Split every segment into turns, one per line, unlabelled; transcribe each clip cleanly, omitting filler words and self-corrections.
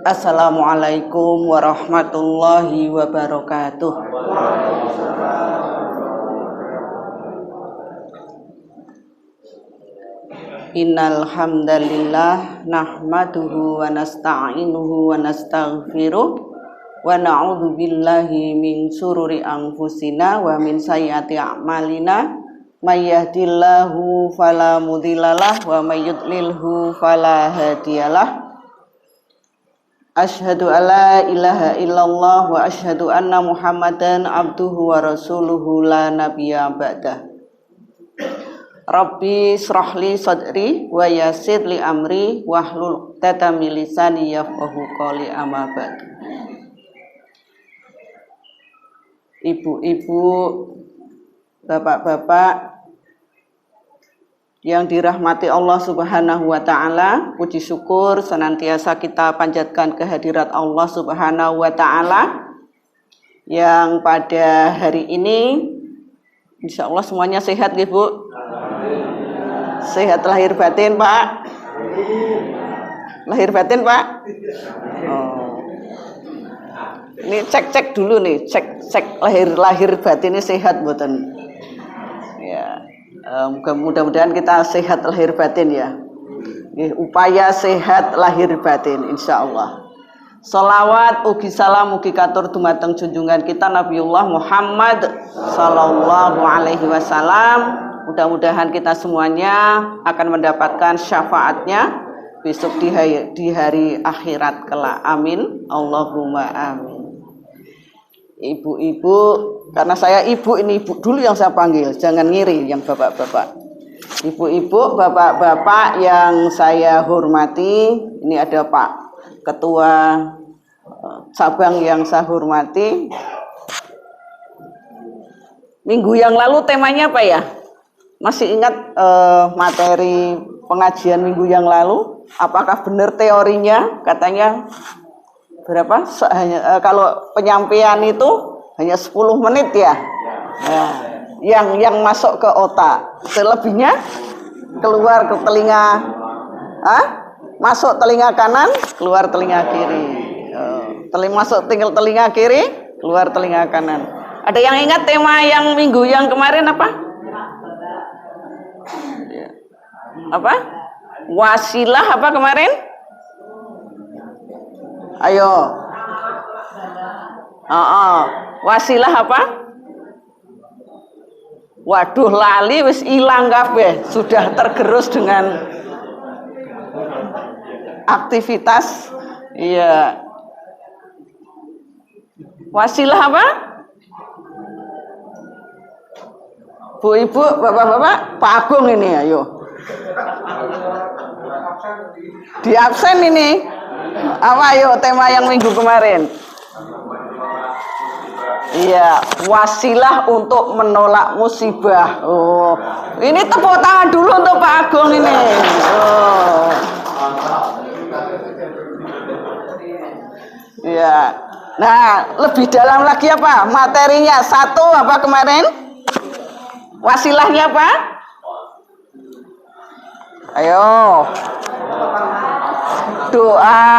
Assalamualaikum warahmatullahi wabarakatuh. Innal hamdalillah nahmaduhu wa nasta'inuhu wa nastaghfiruh wa na'udzu billahi min syururi anfusina wa min sayyiati a'malina may yahdihillahu fala mudhillalah wa may yudlilhu fala hadiyalah. Asyhadu alla ilaha illallah wa asyhadu anna Muhammadan abduhu wa rasuluhu la nabiyya ba'dah. Rabbi shrahli sadri wa yassir li amri wahlul 'uqdatam min lisani yafqahu qawli amma ba'd. Ibu-ibu, bapak-bapak yang dirahmati Allah Subhanahu wa ta'ala, puji syukur senantiasa kita panjatkan kehadirat Allah Subhanahu wa ta'ala yang pada hari ini insya Allah semuanya sehat ya Bu? Sehat lahir batin Pak? Lahir batin Pak? Oh. Ini cek dulu nih, cek lahir batinnya sehat mboten? Ya. Mudah-mudahan kita sehat lahir batin ya. Upaya sehat lahir batin insya Allah. Salawat ugi salam ugi katur dumateng junjungan kita Nabiullah Muhammad sallallahu alaihi wasallam. Mudah-mudahan kita semuanya akan mendapatkan syafaatnya besok di hari akhirat kelak. Amin. Allahumma amin. Ibu-ibu, karena saya ibu, ini ibu dulu yang saya panggil, jangan ngiri yang bapak-bapak. Ibu-ibu, bapak-bapak yang saya hormati, ini ada Pak Ketua Cabang yang saya hormati. Minggu yang lalu temanya apa ya? Masih ingat materi pengajian minggu yang lalu? Apakah benar teorinya? Katanya berapa? Kalau penyampaian itu hanya 10 menit ya. Nah, yang masuk ke otak, selebihnya keluar ke telinga, masuk telinga kanan, keluar telinga kiri. Masuk telinga kiri, keluar telinga kanan. Ada yang ingat tema yang minggu yang kemarin apa? Apa? Wasilah apa kemarin? Ayo. Wasilah apa? Waduh lali wis ilang kabeh, sudah tergerus dengan aktivitas. Iya. Wasilah apa? Bu ibu, bapak-bapak, Pak Agung ini ayo. Di absen ini. Apa ayo tema yang minggu kemarin? Iya, wasilah untuk menolak musibah. Oh, ini tepuk tangan dulu untuk Pak Agung ini. Oh. Iya. Nah, lebih dalam lagi apa? Materinya satu apa kemarin? Wasilahnya apa? Ayo. Doa.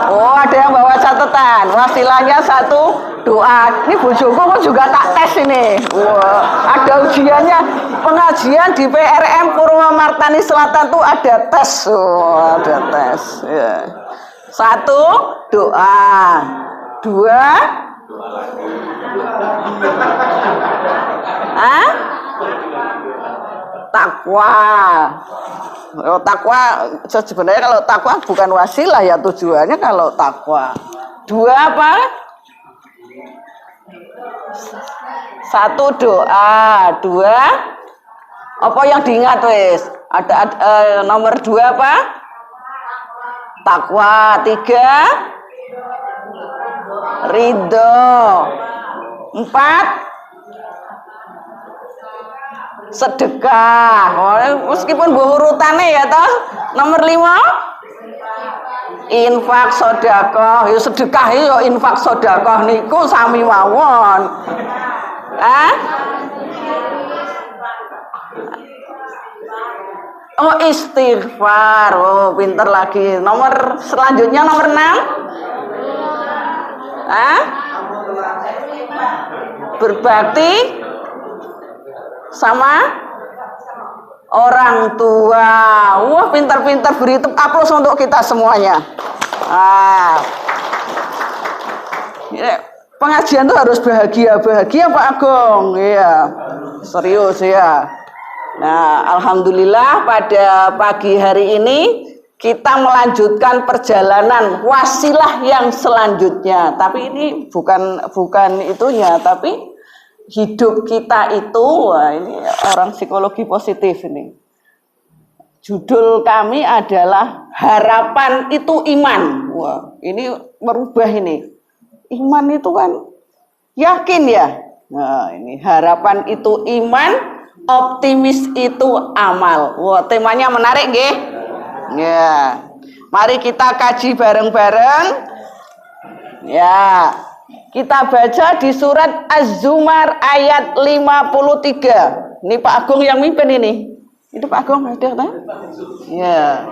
Oh, ada yang bawa catatan. Wasilahnya satu, doa. Ini bojoku pun juga tak tes ini. Wah, ada ujiannya. Pengajian di PRM Purwomartani Selatan tuh ada tes. Oh, ada tes. Ya. Satu, doa. Dua, takwa. Oh, takwa sebenarnya kalau takwa bukan wasilah ya, tujuannya kalau takwa. Dua apa? Satu doa, dua apa yang diingat wes? Ada nomor dua apa? Takwa. Tiga ridho. Empat sedekah. Oh, meskipun urutannya ya toh. Nomor 5 infak sedekah. Ya sedekah ya infak sedekah niku sami mawon. Oh, istighfar. Oh, pinter lagi. Nomor selanjutnya nomor 6. Hah? Berbakti sama orang tua. Wah, pintar-pintar, beri aplaus untuk kita semuanya. Ya, pengajian tuh harus bahagia Pak Agung. Iya. Serius ya. Nah, alhamdulillah pada pagi hari ini kita melanjutkan perjalanan wasilah yang selanjutnya. Tapi ini bukan itunya, tapi hidup kita itu, wah ini orang psikologi positif ini. Judul kami adalah harapan itu iman. Wah, ini merubah ini. Iman itu kan yakin ya. Nah, ini harapan itu iman. Optimis itu amal. Wah, temanya menarik nggih? Ya. Mari kita kaji bareng-bareng. Ya. Kita baca di surat Az-Zumar ayat 53. Ini Pak Agung yang mimpin ini. Itu Pak Agung ada kan? Ya.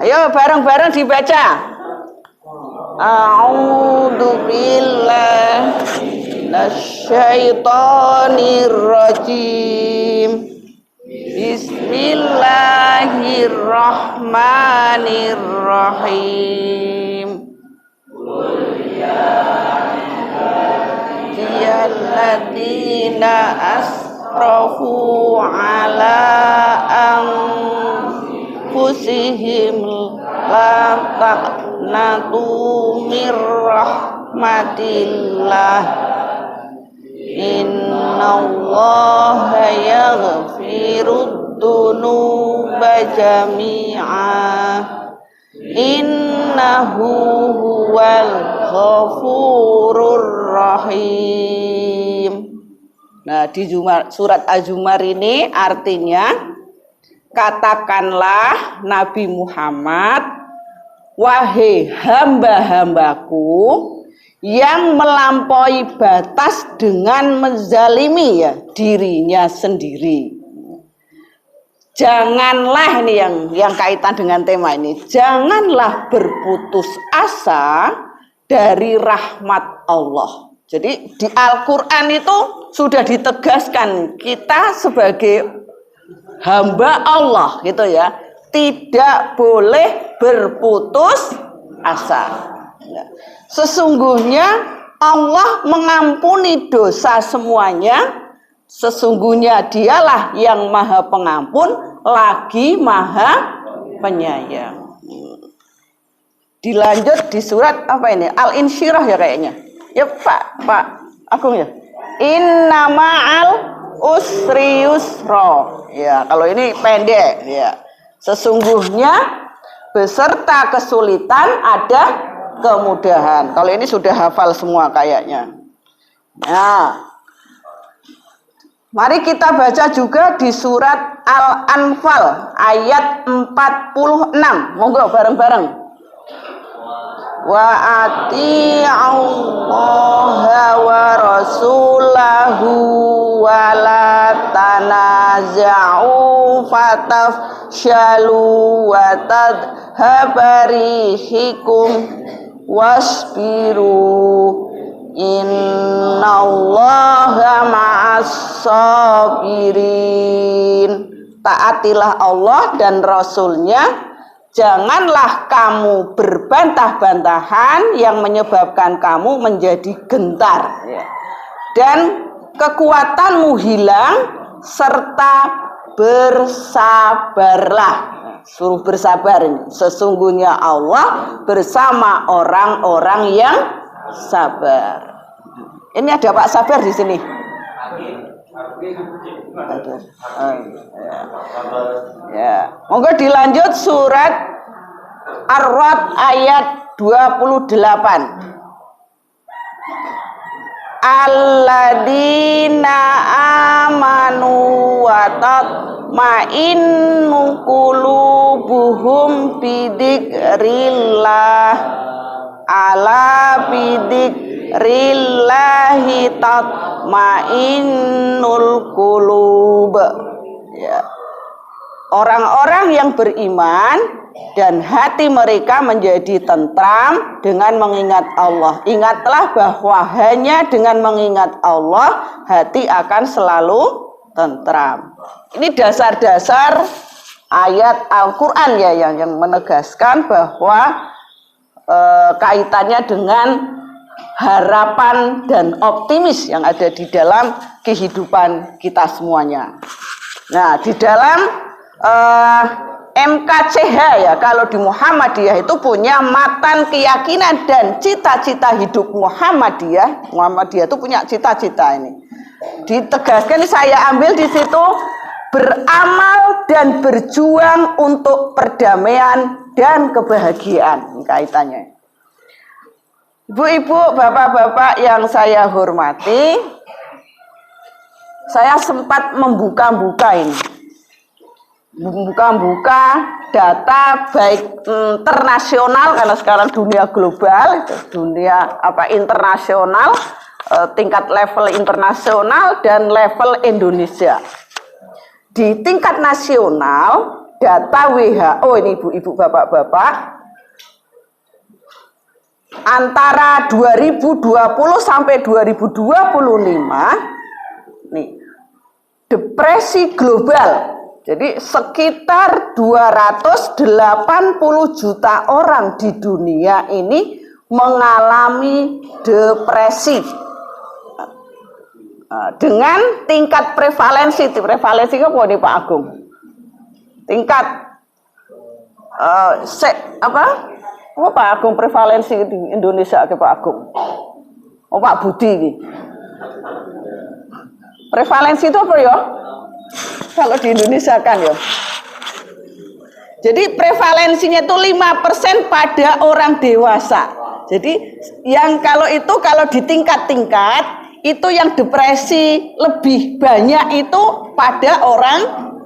Ayo bareng-bareng dibaca. A'udzu billahi minasyaitonir rajim. Bismillahirrahmanirrahim. Alladzina asrafu ala anfusihim la taqnatu mir rahmatillah innallaha yaghfirud dzunuba jami'a innahu huwal ghafurur rahim. Nah, di surat Az-Zumar ini artinya, katakanlah Nabi Muhammad, wahai hamba-hambaku yang melampaui batas dengan menzalimi ya dirinya sendiri. Janganlah, ini yang kaitan dengan tema ini, janganlah berputus asa dari rahmat Allah. Jadi di Al-Quran itu sudah ditegaskan kita sebagai hamba Allah gitu ya, tidak boleh berputus asa. Sesungguhnya Allah mengampuni dosa semuanya. Sesungguhnya dialah yang maha pengampun lagi maha penyayang. Dilanjut di surat apa ini? Al-Insyirah ya kayaknya. Ya Pak Agung ya. Inna ma'al usri yusra. Ya, kalau ini pendek ya. Sesungguhnya beserta kesulitan ada kemudahan. Kalau ini sudah hafal semua kayaknya. Nah, mari kita baca juga di surat Al-Anfal ayat 46. Monggo bareng-bareng. Wa ati'allaha wa rasulahu wa la tanaza'u fatafshalu wa tadhhaba rihukum wasbiru innallaha ma'as sabirin. Taatilah Allah dan Rasulnya. Janganlah kamu berbantah-bantahan yang menyebabkan kamu menjadi gentar. Dan kekuatanmu hilang serta bersabarlah. Suruh bersabar ini. Sesungguhnya Allah bersama orang-orang yang sabar. Ini ada Pak Sabar di sini. Ya. Monggo dilanjut surat Ar-Ra'd ayat 28. Alladzina amanu wa tatma'innu qulubuhum bidzikrillah ala bidzikrillahi tatma'innul qulub. Ya. orang-orang yang beriman dan hati mereka menjadi tentram dengan mengingat Allah. Ingatlah bahwa hanya dengan mengingat Allah hati akan selalu tentram. Ini dasar-dasar ayat Al-Quran ya yang menegaskan bahwa kaitannya dengan harapan dan optimis yang ada di dalam kehidupan kita semuanya. Nah, di dalam MKCH ya, kalau di Muhammadiyah itu punya matan keyakinan dan cita-cita hidup Muhammadiyah. Muhammadiyah itu punya cita-cita ini. Ditegaskan, saya ambil di situ, beramal dan berjuang untuk perdamaian dan kebahagiaan. Ini kaitannya. Ibu-ibu, bapak-bapak yang saya hormati, saya sempat membuka-buka ini. Membuka-buka data baik internasional, karena sekarang dunia global, dunia internasional, tingkat level internasional dan level Indonesia. Di tingkat nasional, data WHO ini ibu-ibu, bapak-bapak, antara 2020 sampai 2025 nih, depresi global. Jadi sekitar 280 juta orang di dunia ini mengalami depresi. Dengan tingkat prevalensi apa nih Pak Agung? Tingkat apa Pak Agung prevalensi di Indonesia ke Pak Agung? Oh Pak Budi ini. Prevalensi itu apa ya? Kalau di Indonesia kan ya. Jadi prevalensinya itu 5% pada orang dewasa. Jadi yang kalau di tingkat-tingkat itu yang depresi lebih banyak itu pada orang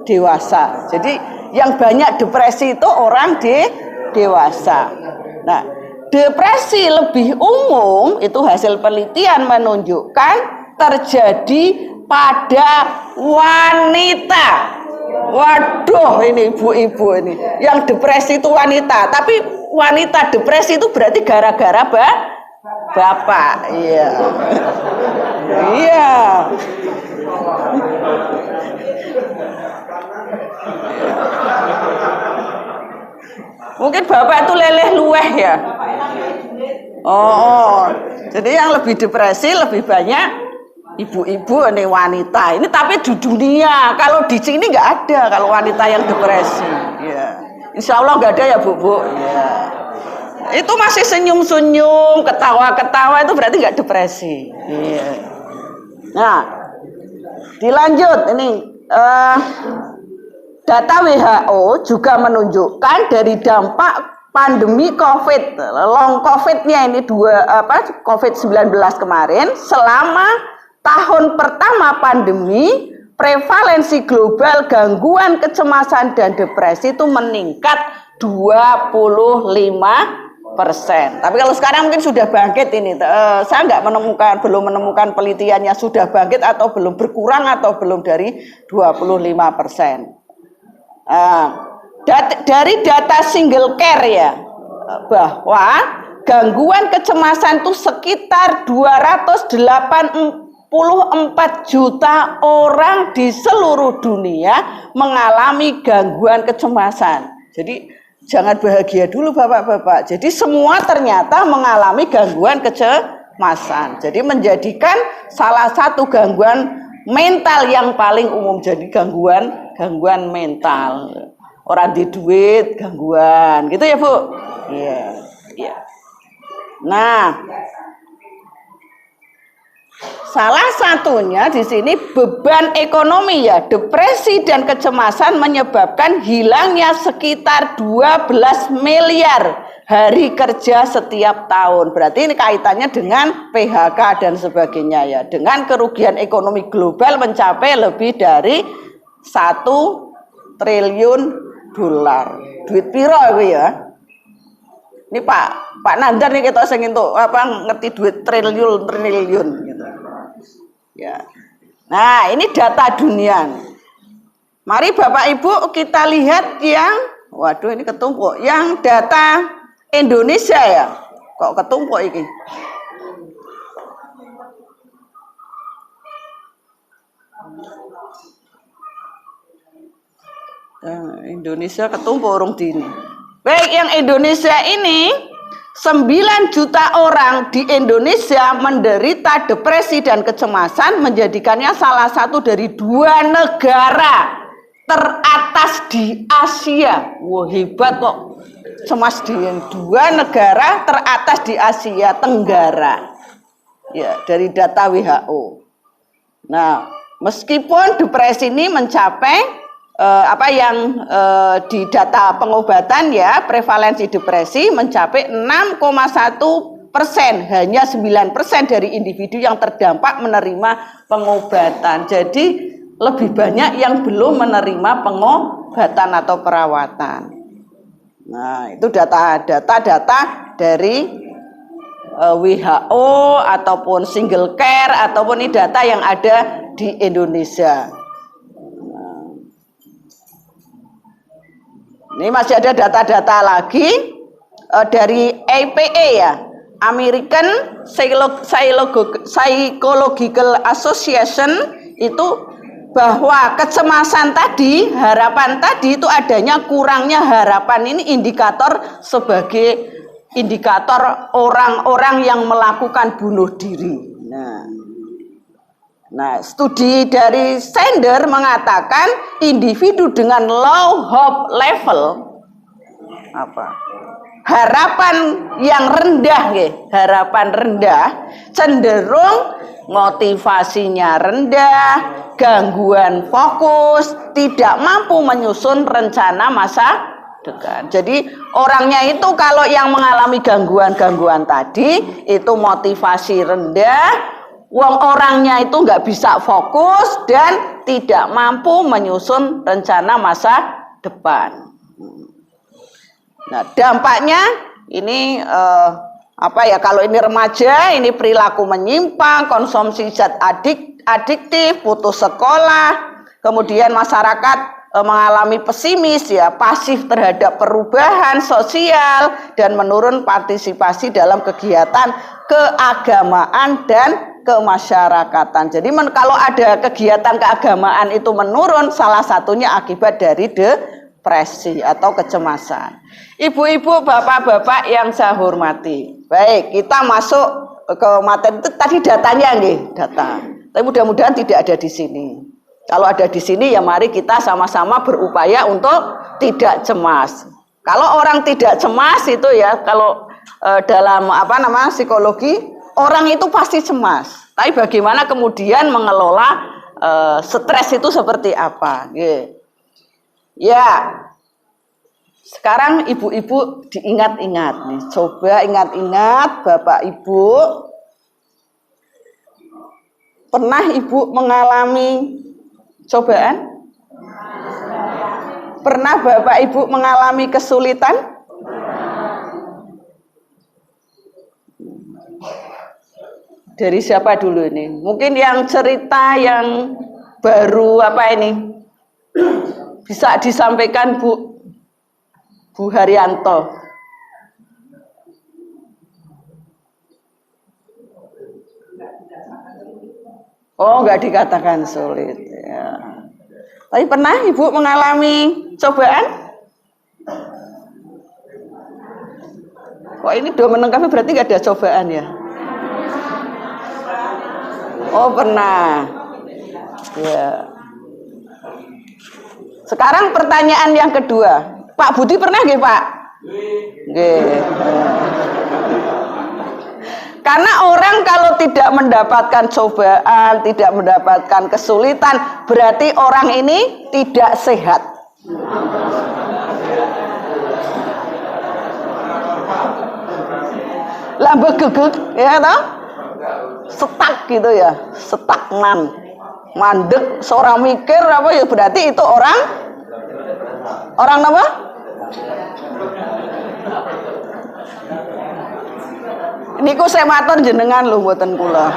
dewasa. Jadi yang banyak depresi itu orang dewasa. Nah, depresi lebih umum itu hasil penelitian menunjukkan terjadi pada wanita. Waduh, ini ibu-ibu ini yang depresi itu wanita. Tapi wanita depresi itu berarti gara-gara bapak. Iya. Iya. Mungkin bapak itu leleh luweh ya. Oh. Jadi yang lebih depresi lebih banyak ibu-ibu ini wanita. Ini tapi di dunia. Kalau di sini nggak ada kalau wanita yang depresi. Ya. Insya Allah nggak ada ya bu. Ya. Itu masih senyum-senyum, ketawa-ketawa itu berarti nggak depresi. Iya. Nah, dilanjut ini data WHO juga menunjukkan dari dampak pandemi COVID, long COVID-nya ini COVID-19 kemarin, selama tahun pertama pandemi, prevalensi global gangguan kecemasan dan depresi itu meningkat 25%. Tapi kalau sekarang mungkin sudah bangkit ini. Saya belum menemukan penelitiannya sudah bangkit atau belum, berkurang atau belum dari 25%. Dari data single care ya, bahwa gangguan kecemasan itu sekitar 284 juta orang di seluruh dunia mengalami gangguan kecemasan. Jadi jangan bahagia dulu bapak-bapak. Jadi semua ternyata mengalami gangguan kecemasan. Jadi menjadikan salah satu gangguan mental yang paling umum jadi gangguan mental. Orang di duit gangguan, gitu ya Bu? Iya. Yeah. Nah, salah satunya di sini beban ekonomi ya, depresi dan kecemasan menyebabkan hilangnya sekitar 12 miliar hari kerja setiap tahun. Berarti ini kaitannya dengan PHK dan sebagainya ya. Dengan kerugian ekonomi global mencapai lebih dari 1 triliun dolar. Duit piro itu ya? Ini Pak Nandar nih kita sing entuk ngerti duit triliun gitu. Ya. Nah, ini data dunia. Mari Bapak Ibu kita lihat yang, waduh ini ketumpuk, yang data Indonesia ya. Kok ketumpuk ini? Indonesia ketumpuk urung dini. Baik, yang Indonesia ini 9 juta orang di Indonesia menderita depresi dan kecemasan, menjadikannya salah satu dari 2 negara teratas di Asia. Wah, hebat kok. Cemas di 2 negara teratas di Asia Tenggara. Ya, dari data WHO. Nah, meskipun depresi ini mencapai di data pengobatan ya, prevalensi depresi mencapai 6,1%, hanya 9% dari individu yang terdampak menerima pengobatan. Jadi lebih banyak yang belum menerima pengobatan atau perawatan. Nah, itu data dari WHO ataupun single care ataupun ini data yang ada di Indonesia. Ini masih ada data-data lagi dari APA ya, American Psychological Association, itu bahwa kecemasan tadi, harapan tadi itu adanya kurangnya harapan ini indikator sebagai indikator orang-orang yang melakukan bunuh diri. Nah, studi dari Sender mengatakan individu dengan low hope level, harapan yang rendah, harapan rendah, cenderung motivasinya rendah, gangguan fokus, tidak mampu menyusun rencana masa depan. Jadi orangnya itu kalau yang mengalami gangguan-gangguan tadi itu motivasi rendah, orangnya itu nggak bisa fokus dan tidak mampu menyusun rencana masa depan. Nah, dampaknya ini kalau ini remaja, ini perilaku menyimpang, konsumsi zat adiktif, putus sekolah, kemudian masyarakat mengalami pesimis ya, pasif terhadap perubahan sosial dan menurun partisipasi dalam kegiatan keagamaan dan kemasyarakatan. Jadi kalau ada kegiatan keagamaan itu menurun, salah satunya akibat dari depresi atau kecemasan. Ibu-ibu, bapak-bapak yang saya hormati. Baik, kita masuk ke materi itu tadi datanya nggih, data. Tapi mudah-mudahan tidak ada di sini. Kalau ada di sini ya mari kita sama-sama berupaya untuk tidak cemas. Kalau orang tidak cemas itu ya, kalau dalam psikologi, orang itu pasti cemas. Tapi bagaimana kemudian mengelola stres itu seperti apa? Ya, sekarang ibu-ibu diingat-ingat nih. Coba ingat-ingat, Bapak Ibu. Pernah Ibu mengalami cobaan? Pernah Bapak Ibu mengalami kesulitan? Dari siapa dulu ini? Mungkin yang cerita yang baru bisa disampaikan Bu Haryanto. Oh, nggak dikatakan sulit ya. Tapi pernah Ibu mengalami cobaan? Kok ini Domeneng Cafe berarti nggak ada cobaan ya? Oh, pernah. Ya. Sekarang pertanyaan yang kedua. Pak Budi pernah nggih, Pak? Nggih. Karena orang kalau tidak mendapatkan cobaan, tidak mendapatkan kesulitan, berarti orang ini tidak sehat. Lambe gegek, ya toh? Setak gitu ya, stagnan, mandek, seorang mikir apa ya, berarti itu orang apa? Niku saya matur jenengan lho, mboten kula.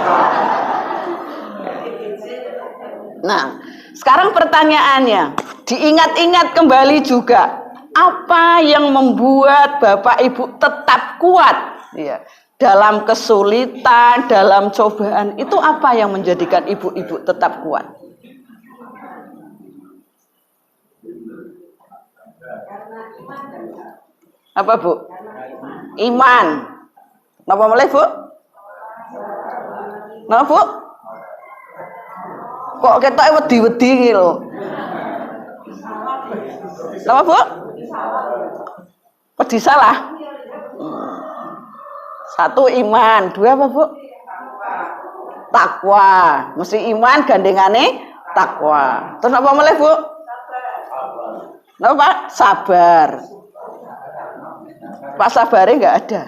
Nah, sekarang pertanyaannya, diingat-ingat kembali juga apa yang membuat Bapak Ibu tetap kuat ya dalam kesulitan, dalam cobaan. Itu apa yang menjadikan ibu-ibu tetap kuat? Apa Bu? Iman. Kenapa mulai Bu? Kenapa Bu? Kok kita wedi-wedi gitu? Kenapa Bu? Wedi salah. Satu iman, dua apa Bu? Takwa. Mesti iman gandengane takwa. Terus apa mulai Bu? Kenapa? Sabar. Pak sabarnya nggak ada.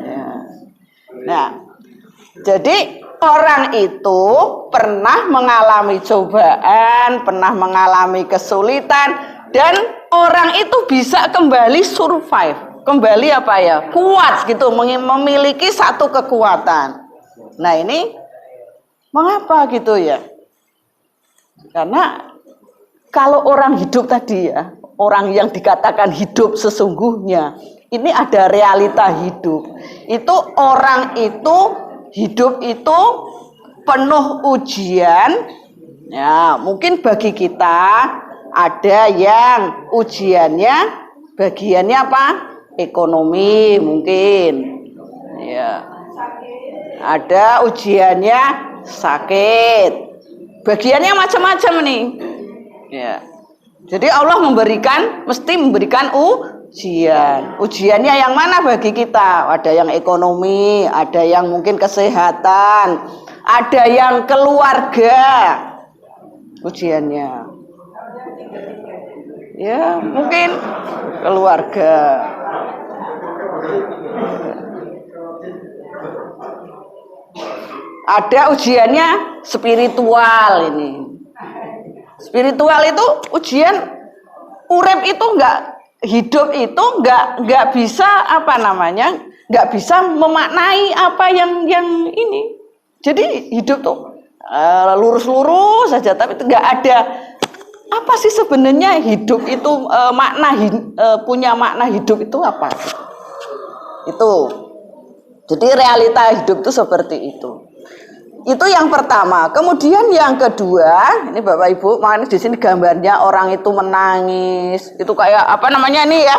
Ya. Nah, jadi orang itu pernah mengalami cobaan, pernah mengalami kesulitan, dan orang itu bisa kembali survive, kembali apa ya, kuat gitu, memiliki satu kekuatan. Nah ini mengapa gitu ya? Karena kalau orang hidup tadi ya, orang yang dikatakan hidup sesungguhnya, ini ada realita hidup. Itu orang itu hidup itu penuh ujian. Ya, mungkin bagi kita ada yang ujiannya bagiannya apa? Ekonomi mungkin. Ya. Ada ujiannya sakit. Bagiannya macam-macam nih. Ya. Jadi Allah mesti memberikan ujian. Ujiannya yang mana bagi kita? Ada yang ekonomi, ada yang mungkin kesehatan, ada yang keluarga. Ujiannya. Ya, mungkin keluarga. Ada ujiannya spiritual ini. Spiritual itu ujian urip itu hidup itu nggak bisa apa namanya, nggak bisa memaknai apa yang ini. Jadi hidup tuh lurus-lurus saja, tapi itu nggak ada apa sih sebenarnya hidup itu punya makna hidup itu apa? Itu. Jadi realita hidup itu seperti itu. Itu yang pertama. Kemudian yang kedua, ini Bapak Ibu, makanya di sini gambarnya orang itu menangis. Itu kayak apa namanya ini ya?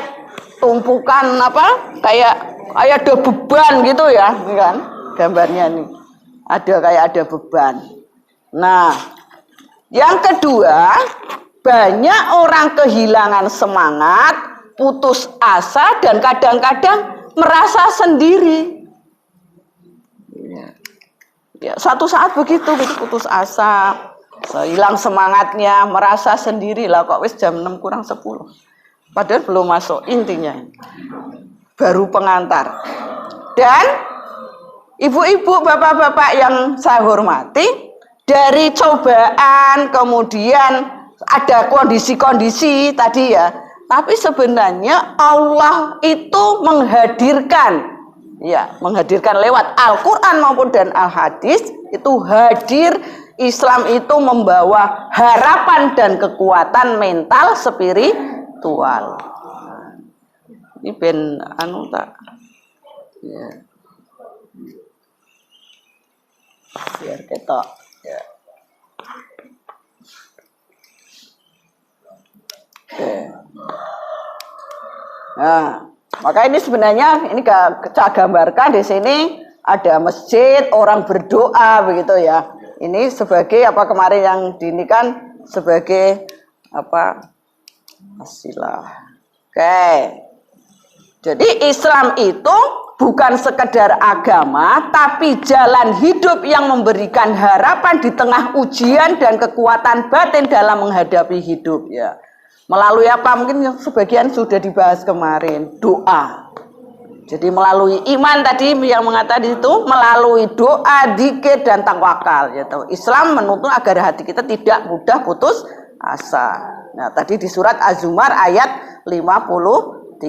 Tumpukan apa? Kayak ada beban gitu ya, ini kan? Gambarnya nih. Ada beban. Nah, yang kedua, banyak orang kehilangan semangat, putus asa, dan kadang-kadang merasa sendiri. Ya, satu saat begitu putus asa, hilang semangatnya, merasa sendiri lah, kok wis jam 6 kurang 10. Padahal belum masuk, intinya baru pengantar. Dan ibu-ibu, bapak-bapak yang saya hormati, dari cobaan kemudian ada kondisi-kondisi tadi ya, tapi sebenarnya Allah itu menghadirkan lewat Al-Quran maupun dan Al-Hadis, itu hadir. Islam itu membawa harapan dan kekuatan mental spiritual. Ini ben anu tak ya. Biar ketok ya. Oke. Nah, maka ini sebenarnya ini saya gambarkan di sini ada masjid, orang berdoa begitu ya. Ini sebagai apa kemarin yang ini kan sebagai apa? Asilah. Oke. Jadi Islam itu bukan sekedar agama, tapi jalan hidup yang memberikan harapan di tengah ujian dan kekuatan batin dalam menghadapi hidup ya. Melalui apa? Mungkin sebagian sudah dibahas kemarin, doa. Jadi melalui iman tadi yang mengatakan itu, melalui doa, zikir dan tawakal gitu. Islam menuntut agar hati kita tidak mudah putus asa. Nah, tadi di surat Az-Zumar ayat 53.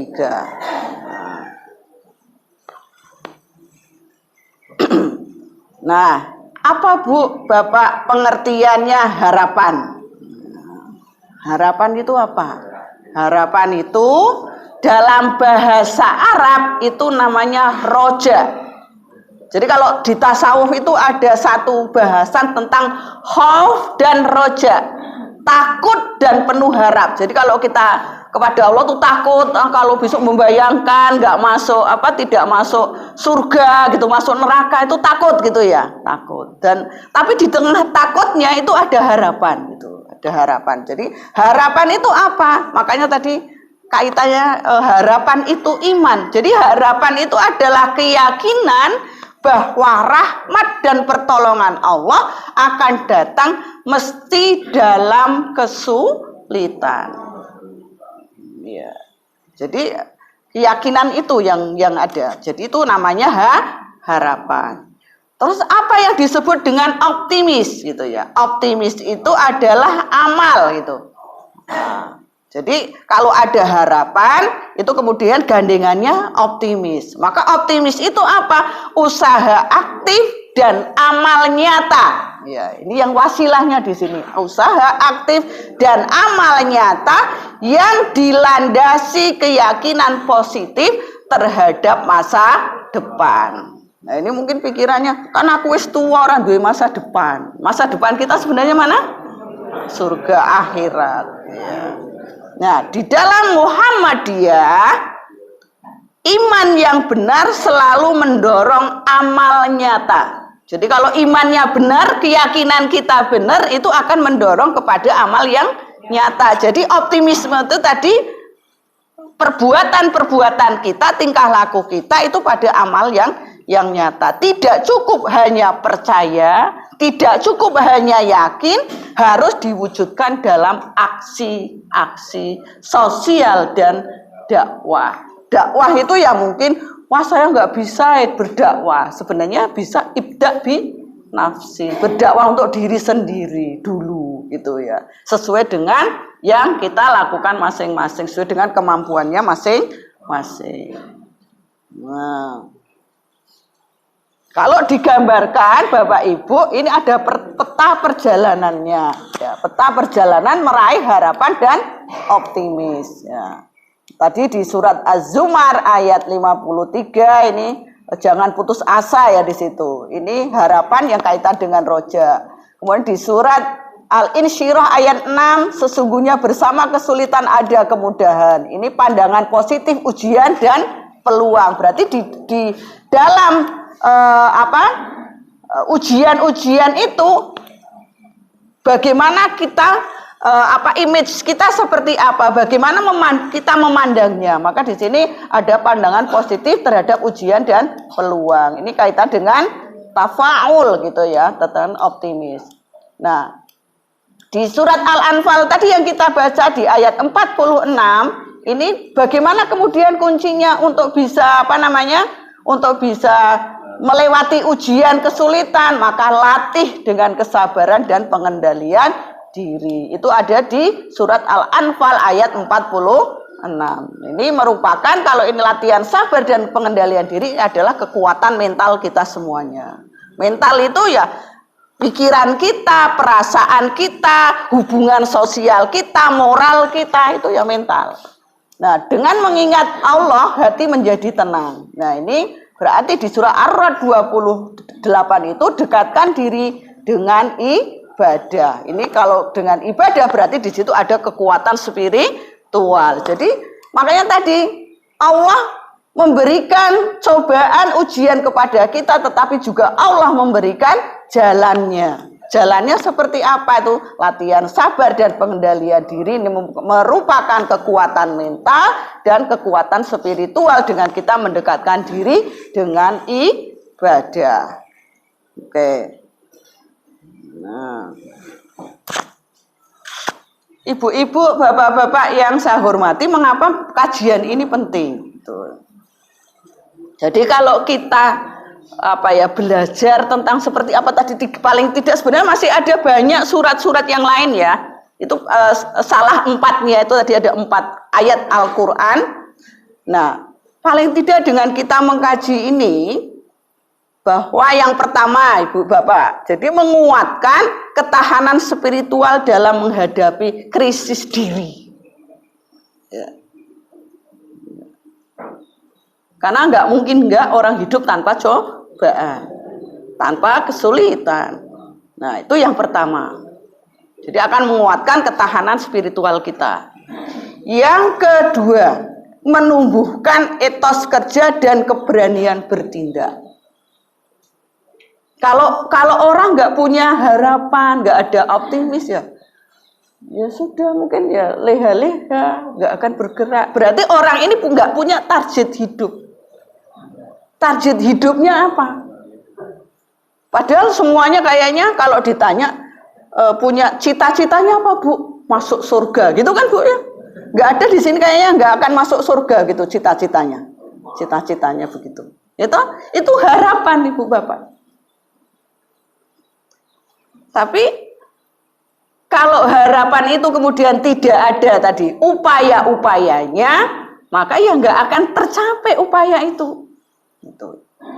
Nah, apa Bu, Bapak pengertiannya harapan? Harapan itu apa? Harapan itu dalam bahasa Arab itu namanya roja. Jadi kalau di tasawuf itu ada satu bahasan tentang khauf dan roja, takut dan penuh harap. Jadi kalau kita kepada Allah tuh takut, kalau besok membayangkan nggak masuk tidak masuk surga gitu, masuk neraka itu takut gitu ya, takut. Dan tapi di tengah takutnya itu ada harapan gitu, ada harapan. Jadi harapan itu apa? Makanya tadi kaitannya harapan itu iman. Jadi harapan itu adalah keyakinan bahwa rahmat dan pertolongan Allah akan datang mesti dalam kesulitan. Ya. Jadi keyakinan itu yang ada. Jadi itu namanya harapan. Terus apa yang disebut dengan optimis gitu ya? Optimis itu adalah amal gitu. Nah, jadi kalau ada harapan itu kemudian gandengannya optimis. Maka optimis itu apa? Usaha aktif dan amal nyata. Ya, ini yang wasilahnya di sini. Usaha aktif dan amal nyata yang dilandasi keyakinan positif terhadap masa depan. Nah, ini mungkin pikirannya, kan aku wis tua orang duwe masa depan. Masa depan kita sebenarnya mana? Surga akhirat. Ya. Nah, di dalam Muhammadiyah, iman yang benar selalu mendorong amal nyata. Jadi kalau imannya benar, keyakinan kita benar, itu akan mendorong kepada amal yang nyata. Jadi optimisme itu tadi perbuatan-perbuatan kita, tingkah laku kita itu pada amal yang nyata. Tidak cukup hanya percaya, tidak cukup hanya yakin, harus diwujudkan dalam aksi-aksi sosial dan dakwah. Dakwah itu ya mungkin, wah saya nggak bisa berdakwah. Sebenarnya bisa ibda bi nafsi, berdakwah untuk diri sendiri dulu gitu ya. Sesuai dengan yang kita lakukan masing-masing, sesuai dengan kemampuannya masing-masing. Nah, kalau digambarkan Bapak Ibu, ini ada peta perjalanannya. Ya, peta perjalanan meraih harapan dan optimis. Ya. Tadi di surat Az-Zumar ayat 53 ini jangan putus asa ya di situ. Ini harapan yang kaitan dengan roja. Kemudian di surat Al-Insyirah ayat 6, sesungguhnya bersama kesulitan ada kemudahan. Ini pandangan positif ujian dan peluang. Berarti di dalam ujian-ujian itu bagaimana kita image kita seperti apa, bagaimana kita memandangnya. Maka di sini ada pandangan positif terhadap ujian dan peluang. Ini kaitan dengan tafaul gitu ya, tentang optimis. Nah, di surat Al-Anfal tadi yang kita baca di ayat 46, ini bagaimana kemudian kuncinya untuk bisa untuk bisa melewati ujian kesulitan, maka latih dengan kesabaran dan pengendalian diri. Itu ada di surat Al-Anfal ayat 46. Ini merupakan, kalau ini latihan sabar dan pengendalian diri, adalah kekuatan mental kita semuanya. Mental itu ya pikiran kita, perasaan kita, hubungan sosial kita, moral kita, itu ya mental. Nah, dengan mengingat Allah, hati menjadi tenang. Nah, ini berarti di surah Ar-Ra'd 28 itu dekatkan diri dengan ibadah. Ini kalau dengan ibadah berarti di situ ada kekuatan spiritual. Jadi makanya tadi Allah memberikan cobaan ujian kepada kita, tetapi juga Allah memberikan jalannya. Jalannya seperti apa itu? Latihan sabar dan pengendalian diri ini merupakan kekuatan mental dan kekuatan spiritual dengan kita mendekatkan diri dengan ibadah. Oke. Nah, ibu-ibu, bapak-bapak yang saya hormati, mengapa kajian ini penting? Jadi kalau kita belajar tentang seperti apa tadi, paling tidak sebenarnya masih ada banyak surat-surat yang lain ya. Itu salah 4-nya itu tadi ada 4 ayat Al-Qur'an. Nah, paling tidak dengan kita mengkaji ini, bahwa yang pertama Ibu Bapak, jadi menguatkan ketahanan spiritual dalam menghadapi krisis diri. Ya. Karena nggak mungkin orang hidup tanpa cobaan, tanpa kesulitan. Nah itu yang pertama. Jadi akan menguatkan ketahanan spiritual kita. Yang kedua, menumbuhkan etos kerja dan keberanian bertindak. Kalau orang nggak punya harapan, nggak ada optimis ya sudah mungkin ya leha-leha, nggak akan bergerak. Berarti orang ini nggak punya target hidup. Target hidupnya apa? Padahal semuanya kayaknya kalau ditanya punya cita-citanya apa Bu? Masuk surga, gitu kan Bu ya? Nggak ada di sini kayaknya nggak akan masuk surga gitu cita-citanya. Cita-citanya begitu. Itu harapan Ibu Bapak. Tapi kalau harapan itu kemudian tidak ada tadi upaya-upayanya, maka ya nggak akan tercapai upaya itu.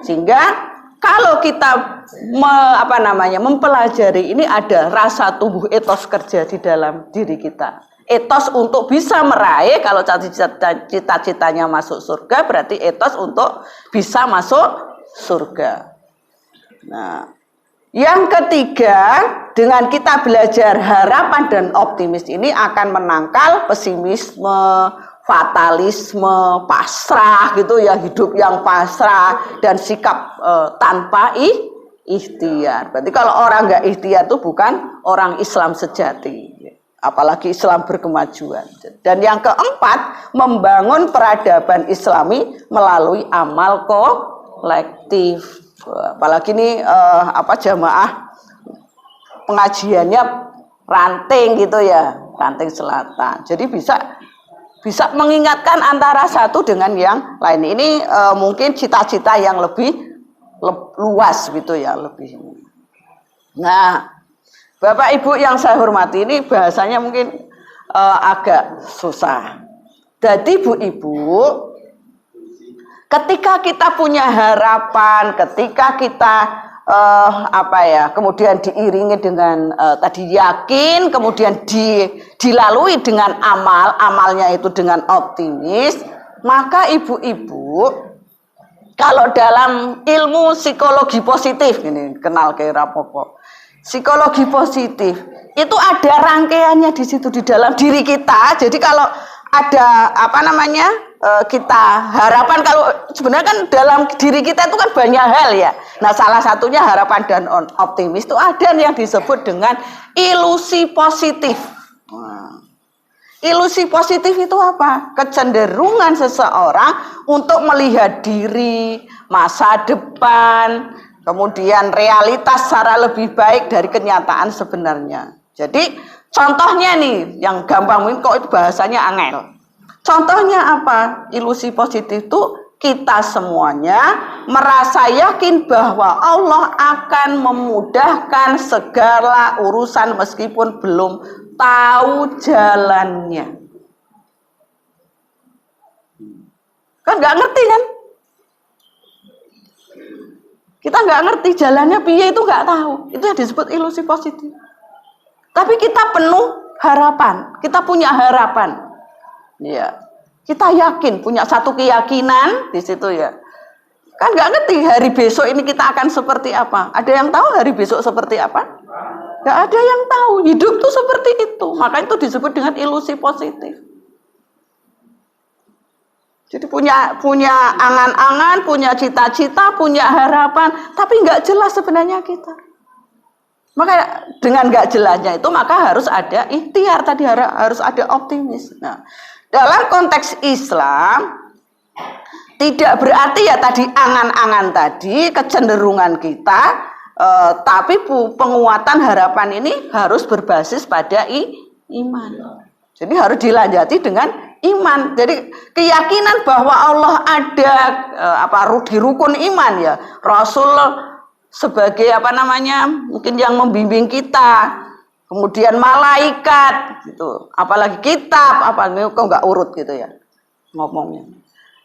Sehingga kalau kita mempelajari ini ada rasa tumbuh etos kerja di dalam diri kita. Etos untuk bisa meraih, kalau cita-citanya masuk surga, berarti etos untuk bisa masuk surga. Nah, yang ketiga, dengan kita belajar harapan dan optimis ini akan menangkal pesimisme, fatalisme, pasrah gitu ya, hidup yang pasrah dan sikap tanpa ikhtiar. Berarti kalau orang nggak ikhtiar itu bukan orang Islam sejati, apalagi Islam berkemajuan. Dan yang keempat, membangun peradaban Islami melalui amal kolektif. Apalagi ini jamaah pengajiannya ranting gitu ya, ranting selatan. Jadi bisa mengingatkan antara satu dengan yang lain. Ini mungkin cita-cita yang lebih luas gitu ya, lebih. Nah, Bapak Ibu yang saya hormati, ini bahasanya mungkin agak susah. Jadi Ibu-ibu, ketika kita punya harapan, ketika kita kemudian diiringi dengan tadi yakin, kemudian dilalui dengan amalnya itu dengan optimis, maka ibu-ibu kalau dalam ilmu psikologi positif ini kenal ke Rapopo. Psikologi positif itu ada rangkaiannya di situ di dalam diri kita. Jadi kalau ada kita harapan, kalau sebenarnya kan dalam diri kita itu kan banyak hal ya. Nah, salah satunya harapan dan optimis itu ada yang disebut dengan ilusi positif. Nah, ilusi positif itu apa? Kecenderungan seseorang untuk melihat diri, masa depan, kemudian realitas secara lebih baik dari kenyataan sebenarnya. Jadi contohnya nih, yang gampang mungkin kok itu bahasanya angel. Contohnya apa? Ilusi positif itu kita semuanya merasa yakin bahwa Allah akan memudahkan segala urusan meskipun belum tahu jalannya. Kan nggak ngerti kan? Kita nggak ngerti jalannya piye, itu nggak tahu. Itu yang disebut ilusi positif. Tapi kita penuh harapan, kita punya harapan. Ya, kita yakin, punya satu keyakinan di situ ya. Kan nggak ngerti hari besok ini kita akan seperti apa. Ada yang tahu hari besok seperti apa? Nggak ada yang tahu. Hidup tuh seperti itu. Maka itu disebut dengan ilusi positif. Jadi punya angan-angan, punya cita-cita, punya harapan, tapi nggak jelas sebenarnya kita. Maka dengan nggak jelasnya itu maka harus ada ikhtiar tadi, harus ada optimis. Nah, dalam konteks Islam tidak berarti ya tadi angan-angan tadi, kecenderungan kita, tapi penguatan harapan ini harus berbasis pada iman. Jadi harus dilanjati dengan iman. Jadi keyakinan bahwa Allah ada di rukun iman ya. Rasul sebagai mungkin yang membimbing kita, kemudian malaikat gitu, apalagi kitab, kok nggak urut gitu ya ngomongnya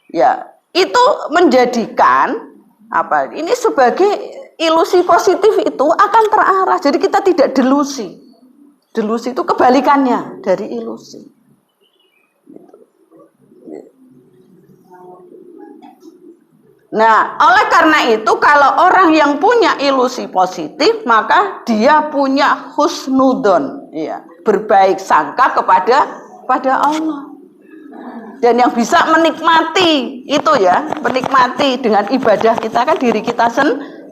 ya. Itu menjadikan apa? Ini sebagai ilusi positif itu akan terarah. Jadi kita tidak delusi. Delusi itu kebalikannya dari ilusi. Nah, oleh karena itu kalau orang yang punya ilusi positif, maka dia punya husnudon, ya, berbaik sangka kepada Allah. Dan yang bisa menikmati itu ya, menikmati dengan ibadah kita kan diri kita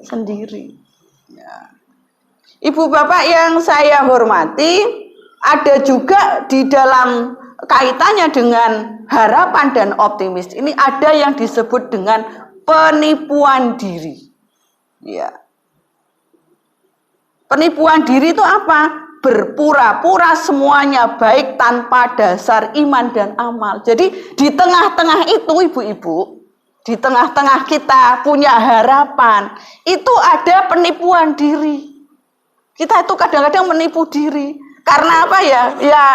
sendiri. Ya. Ibu bapak yang saya hormati, ada juga di dalam kaitannya dengan harapan dan optimis ini ada yang disebut dengan penipuan diri. Ya. Penipuan diri itu apa? Berpura-pura semuanya baik tanpa dasar iman dan amal. Jadi di tengah-tengah itu ibu-ibu, di tengah-tengah kita punya harapan, itu ada penipuan diri. Kita itu kadang-kadang menipu diri. Karena apa ya?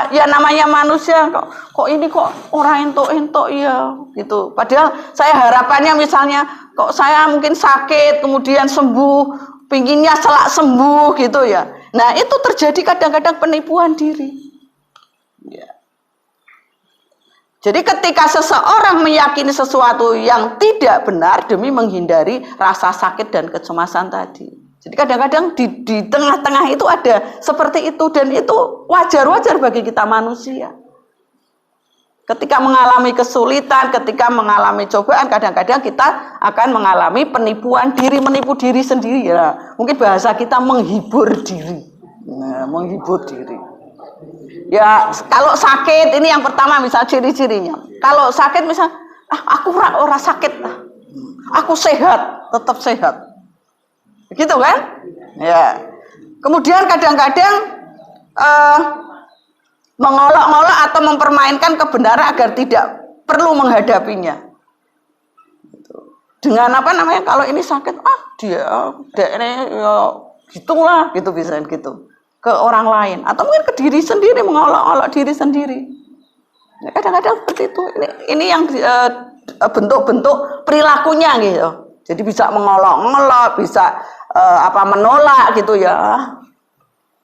Ya namanya manusia kok ini kok orang entuk-entuk ya gitu. Padahal saya harapannya misalnya kok saya mungkin sakit kemudian sembuh, pinginnya selak sembuh gitu ya. Nah, itu terjadi kadang-kadang penipuan diri. Ya. Jadi ketika seseorang meyakini sesuatu yang tidak benar demi menghindari rasa sakit dan kecemasan tadi. Jadi kadang-kadang di tengah-tengah itu ada seperti itu dan itu wajar-wajar bagi kita manusia. Ketika mengalami kesulitan, ketika mengalami cobaan, kadang-kadang kita akan mengalami penipuan diri, menipu diri sendiri ya. Mungkin bahasa kita menghibur diri. Nah, menghibur diri. Ya, kalau sakit ini yang pertama misal ciri-cirinya. Kalau sakit misal, aku ora sakit. Aku sehat, tetap sehat. Begitu kan? Ya. Kemudian kadang-kadang mengolok-olok atau mempermainkan kebenaran agar tidak perlu menghadapinya. Dengan apa namanya? Kalau ini sakit, dia ini ya gitulah, gitu bisa gitu ke orang lain atau mungkin ke diri sendiri, mengolok-olok diri sendiri. Ya, kadang-kadang seperti itu. Ini yang bentuk-bentuk perilakunya gitu. Jadi bisa mengolok-olok, bisa menolak gitu ya.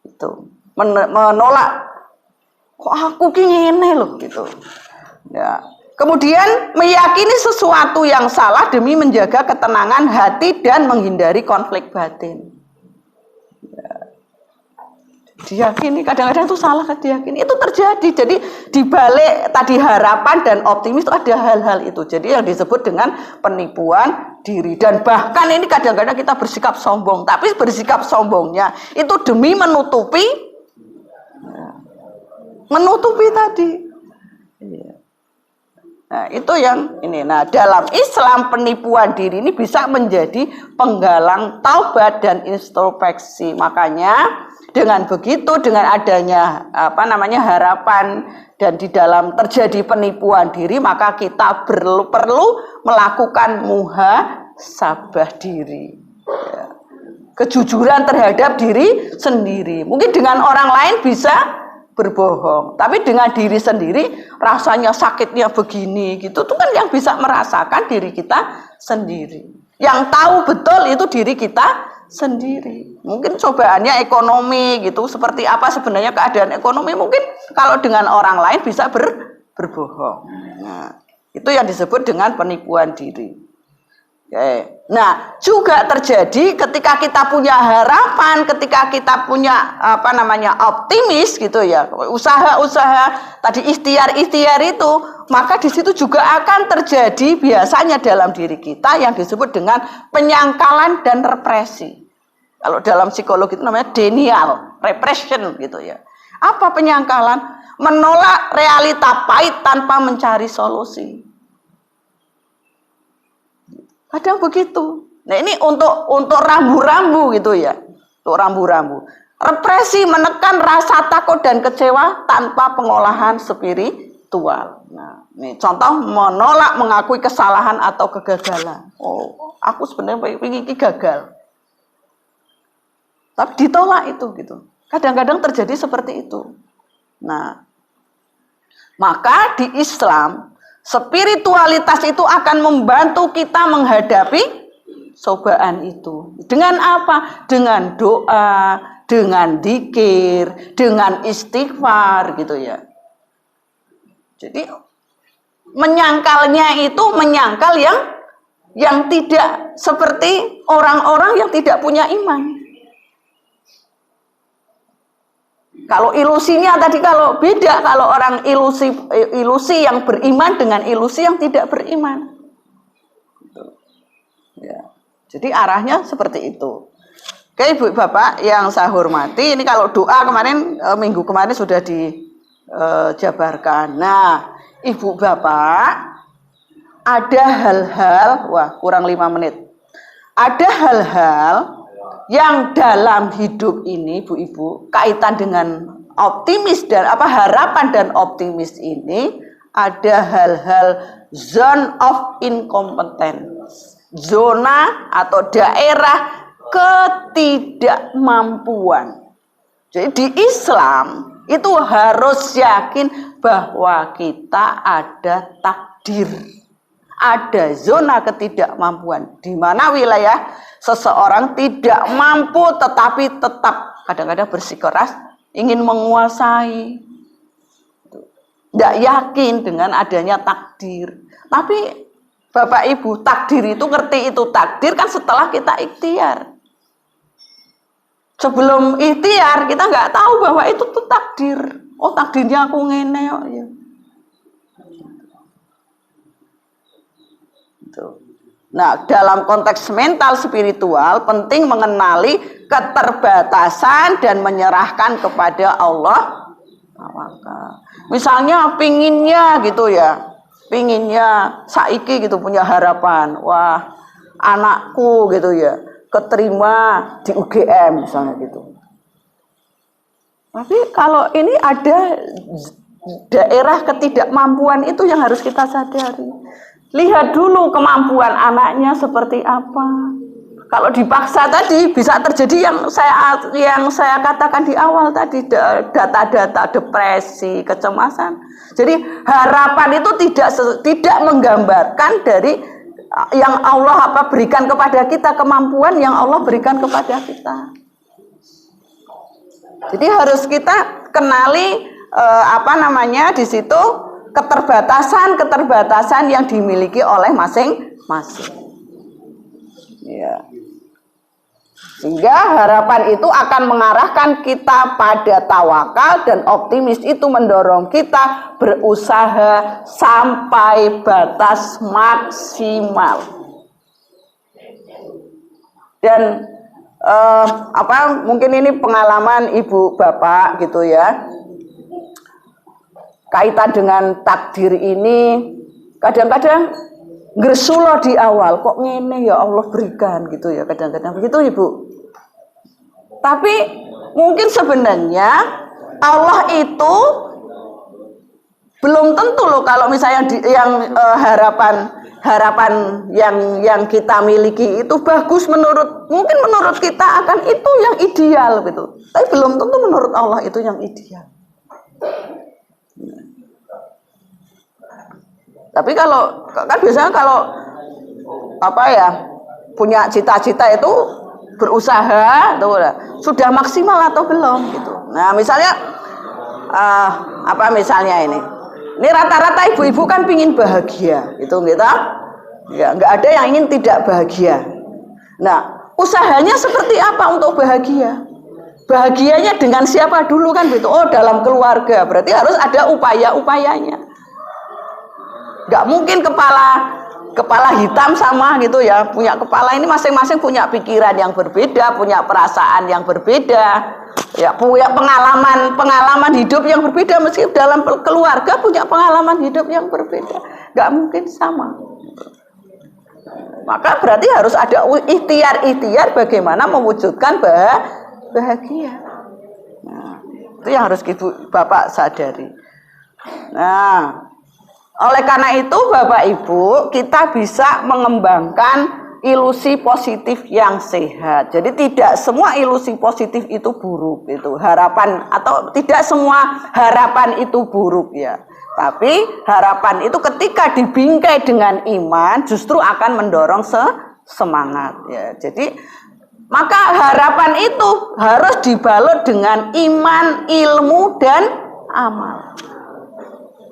Itu menolak. Kok aku gini loh gitu. Ya. Kemudian meyakini sesuatu yang salah demi menjaga ketenangan hati dan menghindari konflik batin. Ya. Diyakini kadang-kadang itu salah diyakini. Itu terjadi. Jadi dibalik tadi harapan dan optimis itu ada hal-hal itu. Jadi yang disebut dengan penipuan diri dan bahkan ini kadang-kadang kita bersikap sombong. Tapi bersikap sombongnya itu demi menutupi tadi. Nah, itu yang ini. Nah, dalam Islam penipuan diri ini bisa menjadi penggalang taubat dan introspeksi. Makanya dengan begitu, dengan adanya harapan dan di dalam terjadi penipuan diri, maka kita perlu melakukan muhasabah diri. Ya. Kejujuran terhadap diri sendiri. Mungkin dengan orang lain bisa berbohong, tapi dengan diri sendiri rasanya sakitnya begini gitu, itu kan yang bisa merasakan diri kita sendiri. Yang tahu betul itu diri kita sendiri. Mungkin cobaannya ekonomi gitu, seperti apa sebenarnya keadaan ekonomi, mungkin kalau dengan orang lain bisa berbohong. Nah, itu yang disebut dengan penipuan diri. Oke. Nah, juga terjadi ketika kita punya harapan, ketika kita punya optimis gitu ya, usaha-usaha tadi ikhtiar itu, maka di situ juga akan terjadi biasanya dalam diri kita yang disebut dengan penyangkalan dan represi. Kalau dalam psikologi itu namanya denial, repression gitu ya. Apa penyangkalan? Menolak realita pahit tanpa mencari solusi. Kadang begitu. Nah, ini untuk rambu-rambu gitu ya. Untuk rambu-rambu. Represi menekan rasa takut dan kecewa tanpa pengolahan spiritual. Nah, ini contoh menolak mengakui kesalahan atau kegagalan. Oh, aku sebenarnya ingin gagal. Tapi ditolak itu gitu. Kadang-kadang terjadi seperti itu. Nah, maka di Islam spiritualitas itu akan membantu kita menghadapi cobaan itu. Dengan apa? Dengan doa, dengan dzikir, dengan istighfar gitu ya. Jadi menyangkalnya itu menyangkal yang tidak seperti orang-orang yang tidak punya iman. Kalau ilusinya tadi kalau beda, kalau orang ilusi yang beriman dengan ilusi yang tidak beriman. Ya. Jadi arahnya seperti itu. Oke Ibu Bapak yang saya hormati, ini kalau doa kemarin minggu kemarin sudah dijabarkan. Nah, Ibu Bapak, ada hal-hal, wah kurang 5 menit. Ada hal-hal yang dalam hidup ini, Ibu-ibu, kaitan dengan optimis dan harapan dan optimis ini, ada hal-hal zone of incompetence, zona atau daerah ketidakmampuan. Jadi di Islam itu harus yakin bahwa kita ada takdir. Ada zona ketidakmampuan di mana wilayah seseorang tidak mampu tetapi tetap kadang-kadang bersikeras ingin menguasai. Tidak yakin dengan adanya takdir. Tapi Bapak Ibu, takdir itu ngerti itu takdir kan setelah kita ikhtiar. Sebelum ikhtiar kita nggak tahu bahwa itu tuh takdir. Oh takdirnya aku ngene kok ya. Nah, dalam konteks mental spiritual penting mengenali keterbatasan dan menyerahkan kepada Allah. Misalnya pinginnya gitu ya, pinginnya saiki gitu punya harapan, wah anakku gitu ya keterima di UGM misalnya gitu. Tapi kalau ini ada daerah ketidakmampuan itu yang harus kita sadari. Lihat dulu kemampuan anaknya seperti apa. Kalau dipaksa tadi bisa terjadi yang saya katakan di awal tadi, data-data depresi, kecemasan. Jadi harapan itu tidak menggambarkan dari yang Allah berikan kepada kita, kemampuan yang Allah berikan kepada kita. Jadi harus kita kenali di situ keterbatasan yang dimiliki oleh masing-masing. Ya. Sehingga harapan itu akan mengarahkan kita pada tawakal dan optimis itu mendorong kita berusaha sampai batas maksimal. Dan mungkin ini pengalaman Ibu Bapak gitu ya. Kaitan dengan takdir ini kadang-kadang gresulo di awal kok ngene ya Allah berikan gitu ya, kadang-kadang begitu Ibu. Tapi mungkin sebenarnya Allah itu belum tentu loh kalau misalnya harapan yang kita miliki itu bagus mungkin menurut kita akan itu yang ideal gitu. Tapi belum tentu menurut Allah itu yang ideal. Tapi kalau kan biasanya kalau punya cita-cita itu berusaha sudah maksimal atau belum gitu. Nah misalnya misalnya ini rata-rata ibu-ibu kan pingin bahagia gitu ya, nggak ada yang ingin tidak bahagia. Nah usahanya seperti apa untuk bahagia? Bahagianya dengan siapa dulu kan gitu? Oh dalam keluarga, berarti harus ada upaya-upayanya. Gak mungkin kepala hitam sama gitu ya, punya kepala ini masing-masing punya pikiran yang berbeda, punya perasaan yang berbeda, ya punya pengalaman hidup yang berbeda, meski dalam keluarga punya pengalaman hidup yang berbeda, gak mungkin sama. Maka berarti harus ada ikhtiar bagaimana mewujudkan bahagia. Nah, itu yang harus Ibu Bapak sadari. Nah, oleh karena itu Bapak Ibu, kita bisa mengembangkan ilusi positif yang sehat. Jadi tidak semua ilusi positif itu buruk itu. Harapan atau tidak semua harapan itu buruk ya. Tapi harapan itu ketika dibingkai dengan iman justru akan mendorong semangat ya. Jadi maka harapan itu harus dibalut dengan iman, ilmu dan amal.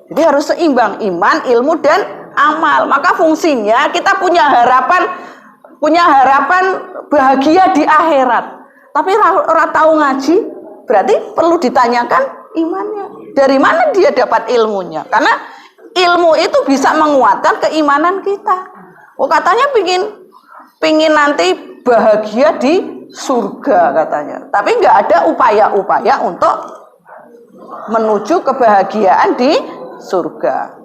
Jadi harus seimbang iman, ilmu dan amal. Maka fungsinya kita punya harapan bahagia di akhirat. Tapi orang tahu ngaji, berarti perlu ditanyakan imannya. Dari mana dia dapat ilmunya? Karena ilmu itu bisa menguatkan keimanan kita. Oh katanya pingin nanti bahagia di surga katanya. Tapi nggak ada upaya-upaya untuk menuju kebahagiaan di surga.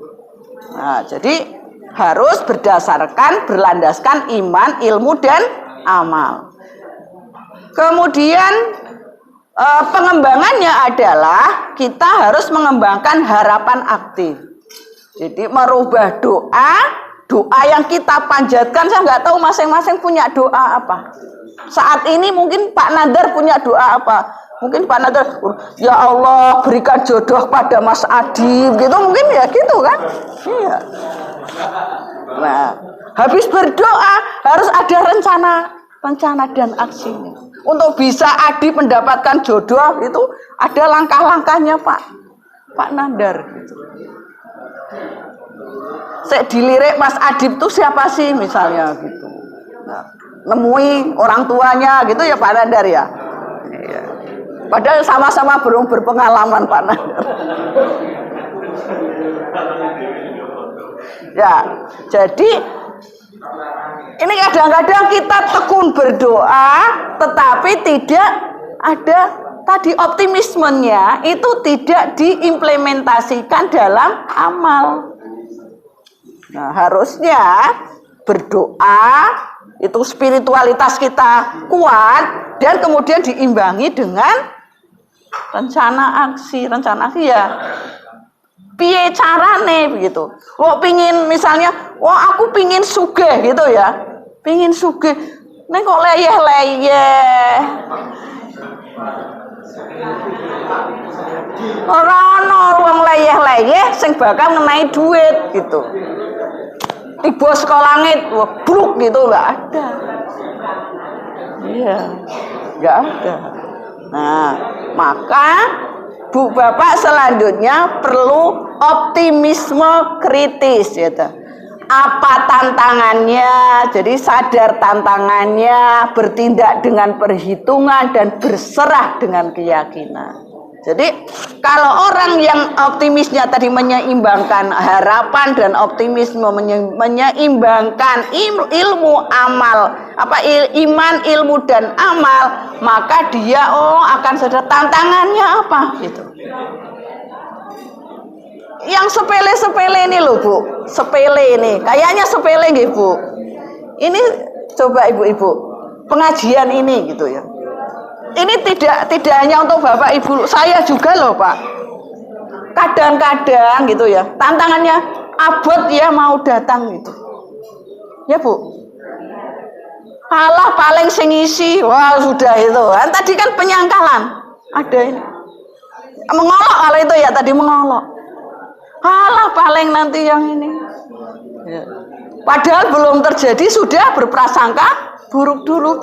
Nah, jadi harus berlandaskan iman, ilmu dan amal. Kemudian pengembangannya adalah kita harus mengembangkan harapan aktif. Jadi merubah doa yang kita panjatkan. Saya nggak tahu masing-masing punya doa apa. Saat ini mungkin Pak Nandar punya doa apa? Mungkin Pak Nandar, ya Allah berikan jodoh pada Mas Adi, gitu mungkin ya gitu kan? Iya. Nah, habis berdoa harus ada rencana dan aksinya. Untuk bisa Adi mendapatkan jodoh itu ada langkah-langkahnya Pak Nandar. Gitu. Saya dilirik Mas Adib itu siapa sih misalnya gitu. Nah, nemui orang tuanya gitu ya Pak Nandar ya. Iya. Padahal sama-sama belum berpengalaman Pak Nandar. Ya, jadi ini kadang-kadang kita tekun berdoa, tetapi tidak ada tadi optimismenya itu tidak diimplementasikan dalam amal. Nah, harusnya berdoa itu spiritualitas kita kuat dan kemudian diimbangi dengan rencana aksi ya. Piye carane begitu. Pingin misalnya, aku pingin sugih gitu ya. Pingin sugih. Nek kok leyeh-leyeh. Ora ono wong leyeh-leyeh sing bakal ngenai duit gitu. Tiba saka langit, bruk gitu enggak ada. Iya. Enggak ada. Nah, maka Bu Bapak selanjutnya perlu optimisme kritis gitu. Apa tantangannya? Jadi sadar tantangannya, bertindak dengan perhitungan dan berserah dengan keyakinan. Jadi kalau orang yang optimisnya tadi menyeimbangkan harapan dan optimisme menyeimbangkan ilmu amal, iman, ilmu dan amal, maka dia akan sadar tantangannya apa gitu. Yang sepele-sepele ini loh Bu, sepele ini, kayaknya sepele nggih Bu. Ini coba ibu-ibu pengajian ini gitu ya. Ini tidak hanya untuk Bapak Ibu, saya juga loh Pak. Kadang-kadang gitu ya, tantangannya abot ya mau datang gitu. Ya Bu. Allah paling sing isi, wah sudah itu. Tadi kan penyangkalan. Ada ini. Mengolok kalau itu ya tadi mengolok. Allah paling nanti yang ini. Ya. Padahal belum terjadi sudah berprasangka buruk dulu,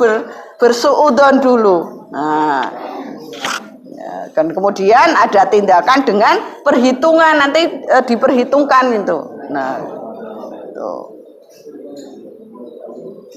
bersuudzon dulu. Nah, ya, kan kemudian ada tindakan dengan perhitungan nanti diperhitungkan itu. Nah, itu.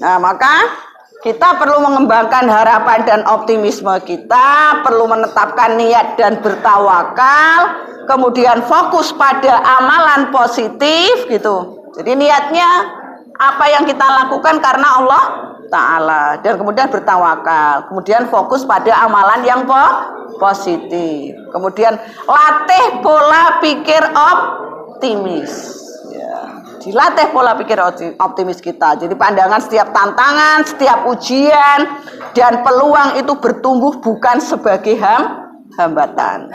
Nah, maka kita perlu mengembangkan harapan dan optimisme kita, perlu menetapkan niat dan bertawakal, kemudian fokus pada amalan positif gitu. Jadi niatnya apa yang kita lakukan karena Allah Ta'ala, dan kemudian bertawakal, kemudian fokus pada amalan yang positif, kemudian latih pola pikir optimis ya. Dilatih pola pikir optimis kita. Jadi pandangan setiap tantangan, setiap ujian dan peluang itu bertumbuh bukan sebagai hambatan.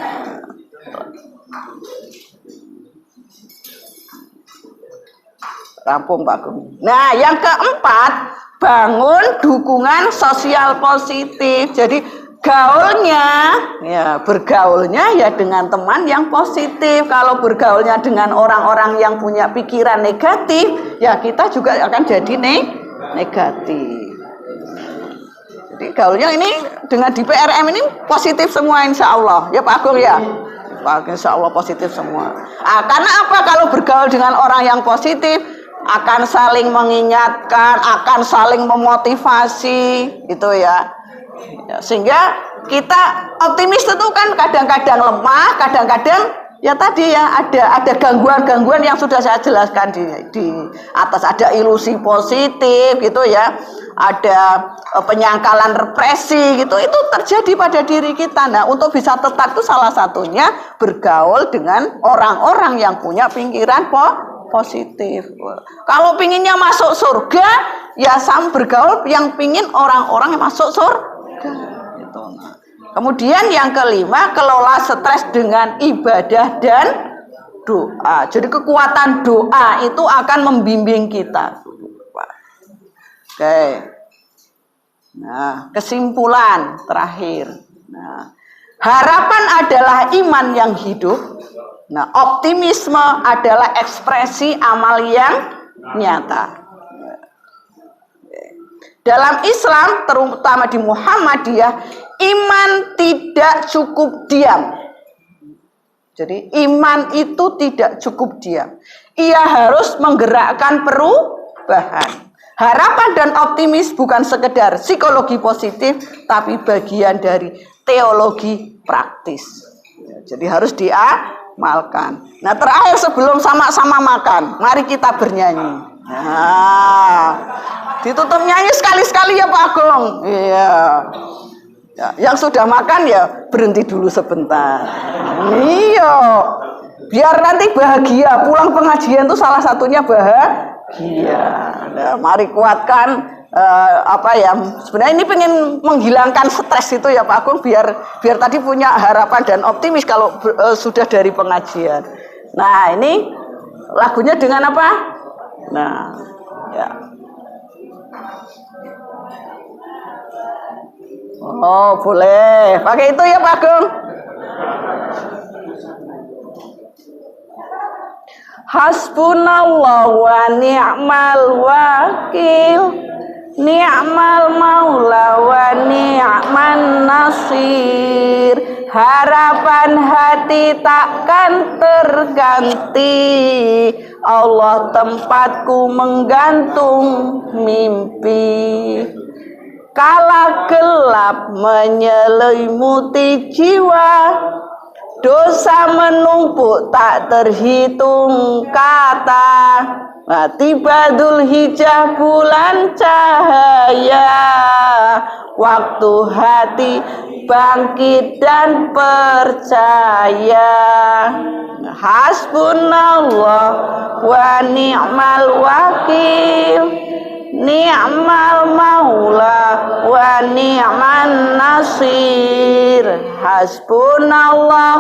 Rampung Pak Gumi. Nah, yang keempat, bangun dukungan sosial positif. Jadi bergaulnya ya dengan teman yang positif. Kalau bergaulnya dengan orang-orang yang punya pikiran negatif, ya kita juga akan jadi negatif. Jadi gaulnya ini dengan di PRM ini positif semua insya Allah. Ya Pak Agung ya? Pak, insya Allah positif semua. Karena apa? Kalau bergaul dengan orang yang positif, akan saling mengingatkan, akan saling memotivasi, gitu ya. Sehingga kita optimis itu kan kadang-kadang lemah, kadang-kadang ya tadi ya ada gangguan-gangguan yang sudah saya jelaskan di atas, ada ilusi positif gitu ya, ada penyangkalan represi gitu, itu terjadi pada diri kita. Nah, untuk bisa tetap itu salah satunya bergaul dengan orang-orang yang punya pikiran positif. Kalau pinginnya masuk surga, ya sam bergaul yang pingin orang-orang yang masuk surga. Gitu. Nah, kemudian yang kelima, kelola stres dengan ibadah dan doa. Jadi kekuatan doa itu akan membimbing kita. Oke. Nah, kesimpulan terakhir. Nah, harapan adalah iman yang hidup. Nah, optimisme adalah ekspresi amal yang nyata. Dalam Islam, terutama di Muhammadiyah, iman tidak cukup diam. Jadi iman itu tidak cukup diam. Ia harus menggerakkan perubahan. Harapan dan optimis bukan sekedar psikologi positif, tapi bagian dari teologi praktis. Jadi harus diamalkan. Nah, terakhir sebelum sama-sama makan, mari kita bernyanyi. Nah, ditutup nyanyi sekali-sekali ya Pak Agung. Iya. Ya, yang sudah makan ya berhenti dulu sebentar. Iya. Biar nanti bahagia. Pulang pengajian itu salah satunya bahagia. Nah, mari kuatkan sebenarnya ini pengen menghilangkan stres itu ya Pak Agung, biar tadi punya harapan dan optimis kalau sudah dari pengajian. Nah, ini lagunya dengan apa? Nah, ya. Oh, boleh. Pakai itu ya Pak Agung. Hasbunallah wa ni'mal wakil, ni'mal maula wa ni'man nasir. Harapan hati takkan terganti, Allah tempatku menggantung mimpi. Kala gelap menyelimuti jiwa, dosa menumpuk tak terhitung kata. Tiba Dzulhijjah bulan cahaya, waktu hati bangkit dan percaya. Hasbunallah wa ni'mal wakil, ni'mal maula wa ni'man nasir. Hasbunallah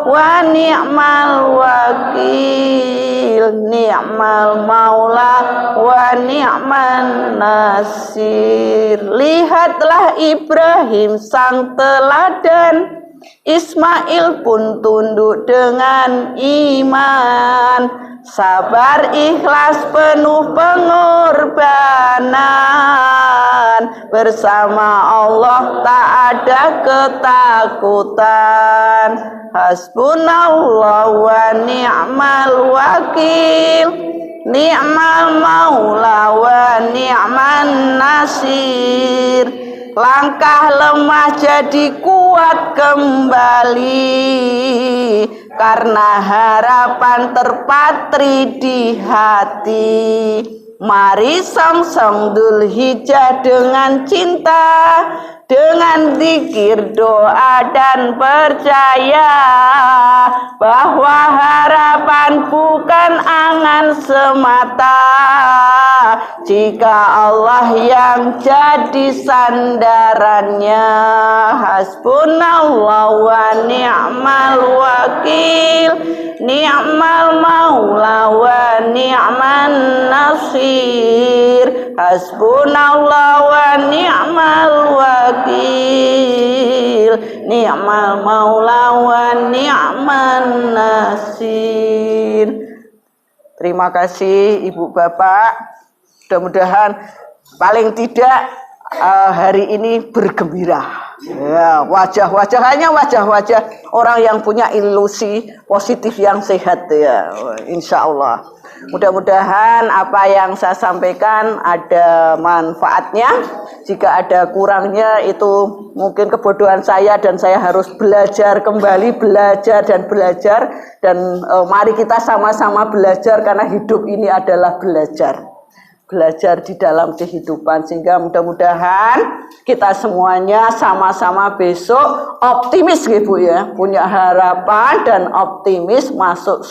wa ni'mal wakil, ni'mal maula wa ni'man nasir. Lihatlah Ibrahim sang teladan, Ismail pun tunduk dengan iman. Sabar ikhlas penuh pengorbanan, bersama Allah tak ada ketakutan. Hasbunallah wa ni'mal wakil, ni'mal maula wa ni'man nasir. Langkah lemah jadi kuat kembali, karena harapan terpatri di hati. Mari song-song Dzulhijjah dengan cinta, dengan zikir, doa dan percaya bahwa harapan bukan angan semata, jika Allah yang jadi sandarannya. Hasbunallah wa ni'mal wakil, ni'mal maula wa ni'man nasir. Hasbunallah wa ni'mal wakil, ni'mal maula wa ni'man nasir. Terima kasih Ibu Bapak. Mudah-mudahan paling tidak hari ini bergembira. Ya, hanya wajah-wajah orang yang punya ilusi positif yang sehat ya. Insya Allah. Mudah-mudahan apa yang saya sampaikan ada manfaatnya. Jika ada kurangnya itu mungkin kebodohan saya dan saya harus belajar kembali, belajar dan mari kita sama-sama belajar karena hidup ini adalah belajar di dalam kehidupan, sehingga mudah-mudahan kita semuanya sama-sama besok optimis Bu ya, punya harapan dan optimis masuk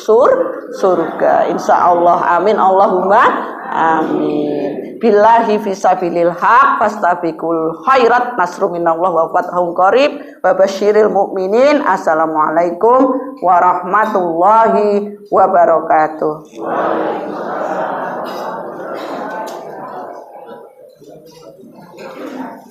surga insya Allah, amin Allahumma amin. Billahi fisabilil haq fastabiqul khairat, nasrun minallah wa fathun qarib wa basyiril mu'minin. Assalamualaikum warahmatullahi wabarakatuh.